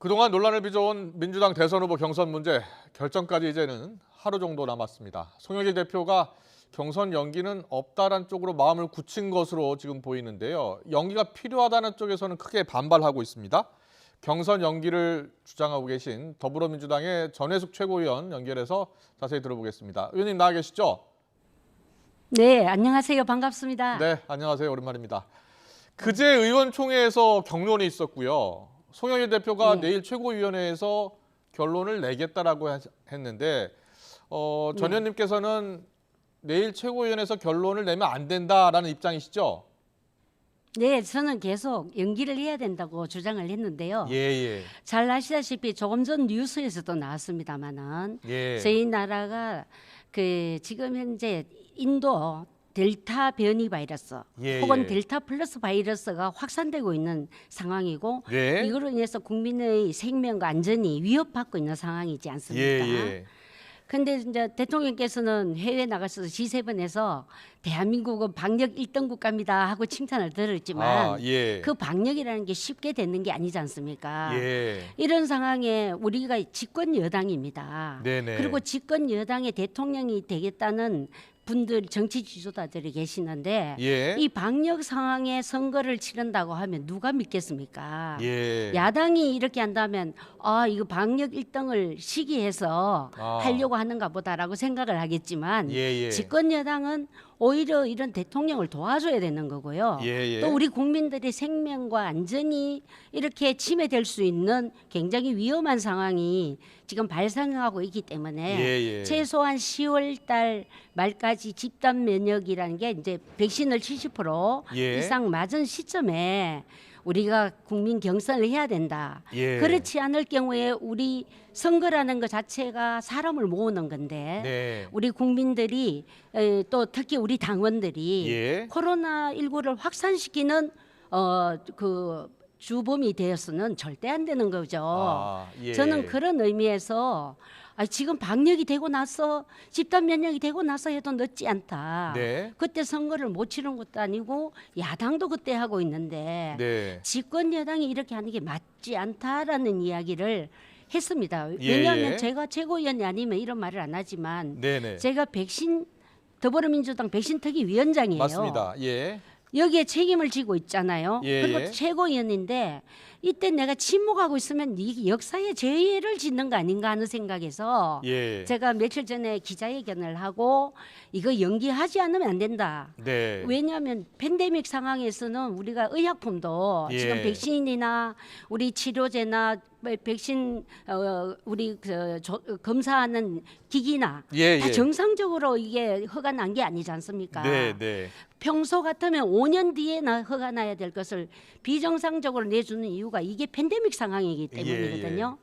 그동안 논란을 빚어온 민주당 대선 후보 경선 문제 결정까지 이제는 하루 정도 남았습니다. 송영길 대표가 경선 연기는 없다란 쪽으로 마음을 굳힌 것으로 지금 보이는데요. 연기가 필요하다는 쪽에서는 크게 반발하고 있습니다. 경선 연기를 주장하고 계신 더불어민주당의 전해숙 최고위원 연결해서 자세히 들어보겠습니다. 의원님 나와 계시죠? 네, 안녕하세요. 반갑습니다. 네, 안녕하세요. 오랜만입니다. 그제 의원총회에서 격론이 있었고요. 송영길 대표가 네. 내일 최고위원회에서 결론을 내겠다라고 했는데 전 네. 의원님께서는 내일 최고위원회에서 결론을 내면 안 된다라는 입장이시죠? 네, 저는 계속 연기를 해야 된다고 주장을 했는데요. 예. 잘 아시다시피 조금 전 뉴스에서도 나왔습니다마는 예. 저희 나라가 지금 현재 인도 델타 변이 바이러스 예, 혹은 예. 델타 플러스 바이러스가 확산되고 있는 상황이고 네. 이거로 인해서 국민의 생명과 안전이 위협받고 있는 상황이지 않습니까? 예. 근데 이제 대통령께서는 해외 나가셔서 G7에서 대한민국은 방역 1등 국가입니다 하고 칭찬을 들었지만 예. 그 방역이라는 게 쉽게 되는 게 아니지 않습니까? 예. 이런 상황에 우리가 집권 여당입니다. 네네. 그리고 집권 여당의 대통령이 되겠다는 분들 정치 지도자들이 계시는데 예. 이 방역 상황에 선거를 치른다고 하면 누가 믿겠습니까? 예. 야당이 이렇게 한다면 이거 방역 1등을 시기해서 하려고 하는가 보다라고 생각을 하겠지만 예. 집권 여당은 오히려 이런 대통령을 도와줘야 되는 거고요. 예. 또 우리 국민들의 생명과 안전이 이렇게 침해될 수 있는 굉장히 위험한 상황이 지금 발생하고 있기 때문에 예. 최소한 10월 달 말까지 집단 면역이라는 게 이제 백신을 70% 예. 이상 맞은 시점에 우리가 국민 경선을 해야 된다. 예. 그렇지 않을 경우에 우리 선거라는 것 자체가 사람을 모으는 건데 네. 우리 국민들이 또 특히 우리 당원들이 예. 코로나19를 확산시키는 주범이 되어서는 절대 안 되는 거죠. 예. 저는 그런 의미에서 지금 방역이 되고 나서 집단 면역이 되고 나서 해도 늦지 않다. 네. 그때 선거를 못 치른 것도 아니고 야당도 그때 하고 있는데 네. 집권 여당이 이렇게 하는 게 맞지 않다라는 이야기를 했습니다. 예. 왜냐하면 제가 최고위원이 아니면 이런 말을 안 하지만 네네. 제가 더불어민주당 백신특위 위원장이에요. 맞습니다. 예. 여기에 책임을 지고 있잖아요. 예. 그리고 최고위원인데 이때 내가 침묵하고 있으면 이게 역사에 죄를 짓는 거 아닌가 하는 생각에서 예. 제가 며칠 전에 기자회견을 하고 이거 연기하지 않으면 안 된다. 네. 왜냐하면 팬데믹 상황에서는 우리가 의약품도 예. 지금 백신이나 우리 치료제나 백신 우리 검사하는 기기나 예. 다 정상적으로 이게 허가 난 게 아니지 않습니까? 네. 평소 같으면 5년 뒤에 허가 나야 될 것을 비정상적으로 내주는 이유가 이게 팬데믹 상황이기 때문이거든요.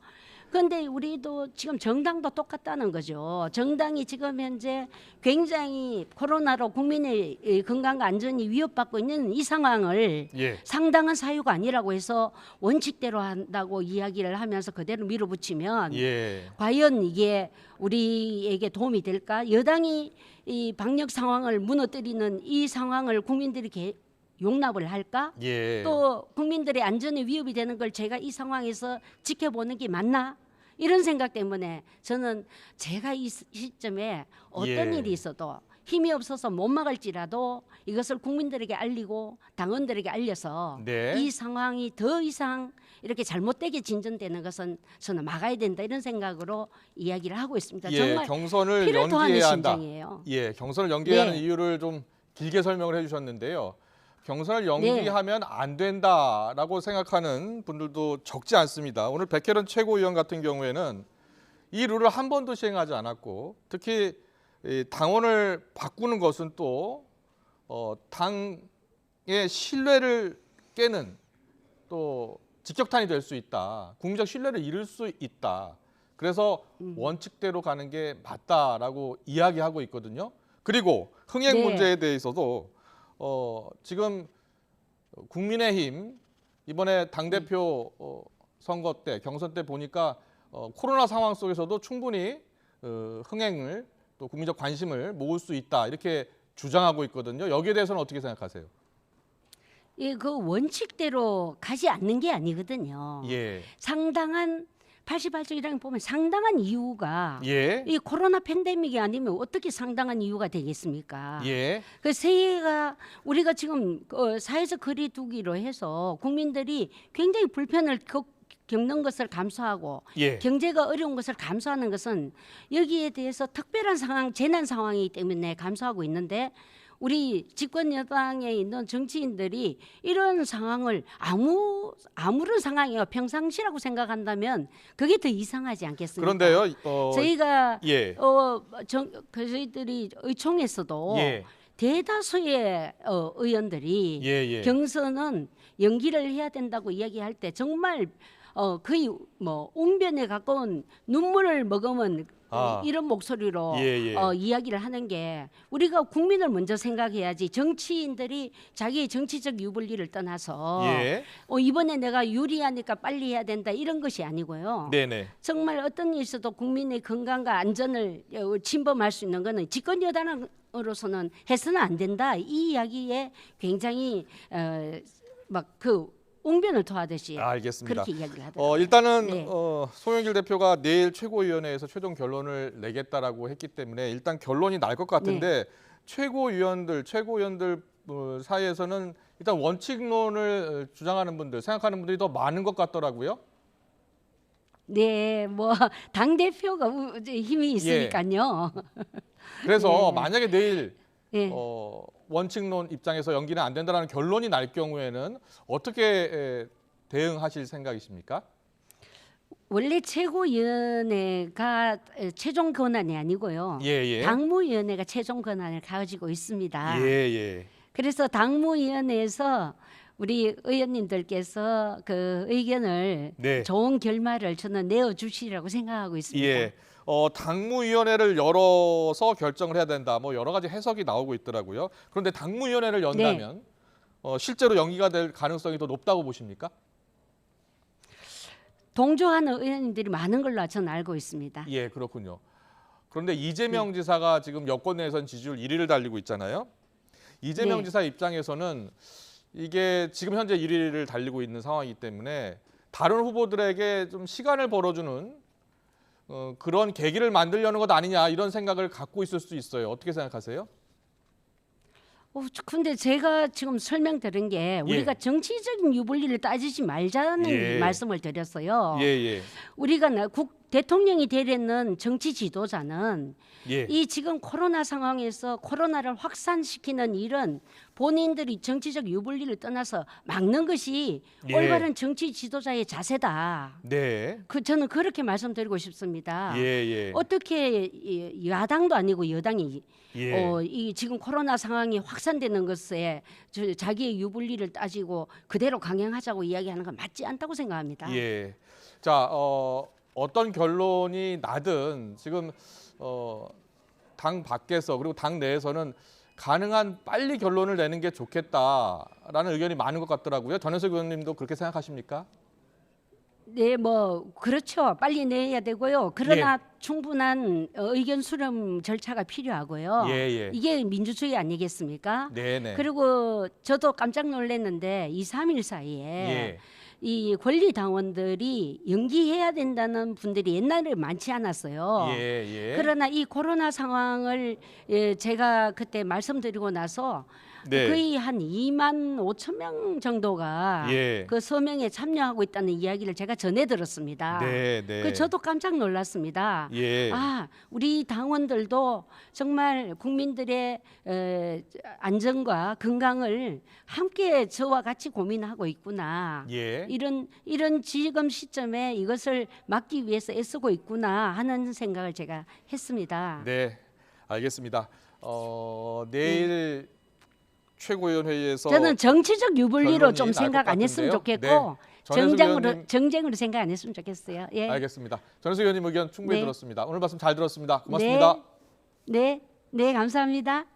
그런데 우리도 지금 정당도 똑같다는 거죠. 정당이 지금 현재 굉장히 코로나로 국민의 건강과 안전이 위협받고 있는 이 상황을 예. 상당한 사유가 아니라고 해서 원칙대로 한다고 이야기를 하면서 그대로 밀어붙이면 예. 과연 이게 우리에게 도움이 될까? 여당이 이 방역 상황을 무너뜨리는 이 상황을 국민들이 용납을 할까? 예. 또 국민들의 안전에 위협이 되는 걸 제가 이 상황에서 지켜보는 게 맞나? 이런 생각 때문에 저는 제가 이 시점에 어떤 예. 일이 있어도 힘이 없어서 못 막을지라도 이것을 국민들에게 알리고 당원들에게 알려서 네. 이 상황이 더 이상 이렇게 잘못되게 진전되는 것은 저는 막아야 된다 이런 생각으로 이야기를 하고 있습니다. 예. 정말 경선을 피를 토하는 연기해야 한다. 심정이에요. 예. 경선을 연기해야 하는 네. 이유를 좀 길게 설명을 해주셨는데요. 경선을 연기하면 안 된다라고 생각하는 분들도 적지 않습니다. 오늘 백혜련 최고위원 같은 경우에는 이 룰을 한 번도 시행하지 않았고 특히 이 당원을 바꾸는 것은 또 당의 신뢰를 깨는 또 직격탄이 될 수 있다. 국민적 신뢰를 잃을 수 있다. 그래서 원칙대로 가는 게 맞다라고 이야기하고 있거든요. 그리고 흥행 네. 문제에 대해서도 지금 국민의힘 이번에 당대표 선거 때 경선 때 보니까 코로나 상황 속에서도 충분히 흥행을 또 국민적 관심을 모을 수 있다 이렇게 주장하고 있거든요. 여기에 대해서는 어떻게 생각하세요? 그 원칙대로 가지 않는 게 아니거든요. 예. 상당한 88조 1항 보면 상당한 이유가 예. 이 코로나 팬데믹이 아니면 어떻게 상당한 이유가 되겠습니까? 예. 그 새해가 우리가 지금 사회적 거리두기로 해서 국민들이 굉장히 불편을 겪는 것을 감수하고 예. 경제가 어려운 것을 감수하는 것은 여기에 대해서 특별한 상황, 재난 상황이기 때문에 감수하고 있는데 우리 집권 여당에 있는 정치인들이 이런 상황을 아무런 상황이요 평상시라고 생각한다면 그게 더 이상하지 않겠습니까? 그런데요. 저희가 예. 저희들이 의총에서도 예. 대다수의 의원들이 예. 경선은 연기를 해야 된다고 이야기할 때 정말 거의 뭐 웅변에 가까운 눈물을 머금은 이런 목소리로 예. 이야기를 하는 게 우리가 국민을 먼저 생각해야지 정치인들이 자기의 정치적 유불리를 떠나서 예. 이번에 내가 유리하니까 빨리 해야 된다 이런 것이 아니고요. 네네. 정말 어떤 일이 있어도 국민의 건강과 안전을 침범할 수 있는 것은 집권 여당으로서는 해서는 안 된다. 이 이야기에 굉장히 막 웅변을 토하듯이 알겠습니다. 그렇게 이야기를 하더라고요. 일단은 네. 송영길 대표가 내일 최고위원회에서 최종 결론을 내겠다라고 했기 때문에 일단 결론이 날 것 같은데 최고위원들 사이에서는 일단 원칙론을 주장하는 분들, 생각하는 분들이 더 많은 것 같더라고요. 네, 뭐 당 대표가 힘이 있으니까요. 그래서 만약에 내일 네. 원칙론 입장에서 연기는 안 된다라는 결론이 날 경우에는 어떻게 대응하실 생각이십니까? 원래 최고위원회가 최종 권한이 아니고요. 예. 당무위원회가 최종 권한을 가지고 있습니다. 예. 그래서 당무위원회에서 우리 의원님들께서 그 의견을 네. 좋은 결말을 저는 내어주시라고 생각하고 있습니다. 예. 당무위원회를 열어서 결정을 해야 된다. 뭐 여러 가지 해석이 나오고 있더라고요. 그런데 당무위원회를 연다면 실제로 연기가 될 가능성이 더 높다고 보십니까? 동조하는 의원님들이 많은 걸로 저는 알고 있습니다. 예, 그렇군요. 그런데 이재명 지사가 지금 여권 내에선 지지율 1위를 달리고 있잖아요. 이재명 지사 입장에서는 이게 지금 현재 1위를 달리고 있는 상황이기 때문에 다른 후보들에게 좀 시간을 벌어주는 그런 계기를 만들려는 것 아니냐 이런 생각을 갖고 있을 수 있어요. 어떻게 생각하세요? 근데 제가 지금 설명드린 게 우리가 정치적인 유불리를 따지지 말자는 말씀을 드렸어요. 예. 우리가 대통령이 되려는 정치 지도자는 이 지금 코로나 상황에서 코로나를 확산시키는 일은 본인들이 정치적 유불리를 떠나서 막는 것이 올바른 정치 지도자의 자세다. 네. 저는 그렇게 말씀드리고 싶습니다. 예. 어떻게 야당도 아니고 여당이 이 지금 코로나 상황이 확산되는 것에 자기의 유불리를 따지고 그대로 강행하자고 이야기하는 건 맞지 않다고 생각합니다. 예. 자, 어떤 결론이 나든 지금 당 밖에서 그리고 당 내에서는 가능한 빨리 결론을 내는 게 좋겠다라는 의견이 많은 것 같더라고요. 전현석 의원님도 그렇게 생각하십니까? 네, 뭐 그렇죠. 빨리 내야 되고요. 그러나 충분한 의견 수렴 절차가 필요하고요. 이게 민주주의 아니겠습니까? 네네. 그리고 저도 깜짝 놀랐는데 2, 3일 사이에 이 권리 당원들이 연기해야 된다는 분들이 옛날에 많지 않았어요. 그러나 이 코로나 상황을 제가 그때 말씀드리고 나서 거의 한 2만 5천 명 정도가 그 서명에 참여하고 있다는 이야기를 제가 전해 들었습니다. 저도 깜짝 놀랐습니다. 우리 당원들도 정말 국민들의 안전과 건강을 함께 저와 같이 고민하고 있구나. 이런 지금 시점에 이것을 막기 위해서 애쓰고 있구나 하는 생각을 제가 했습니다. 네, 알겠습니다. 내일 최고위원 회의에서 저는 정치적 유불리로 좀 생각 안 했으면 좋겠고 정쟁으로 생각 안 했으면 좋겠어요. 알겠습니다. 전현석 의원님 의견 충분히 들었습니다. 오늘 말씀 잘 들었습니다. 고맙습니다. 네, 감사합니다.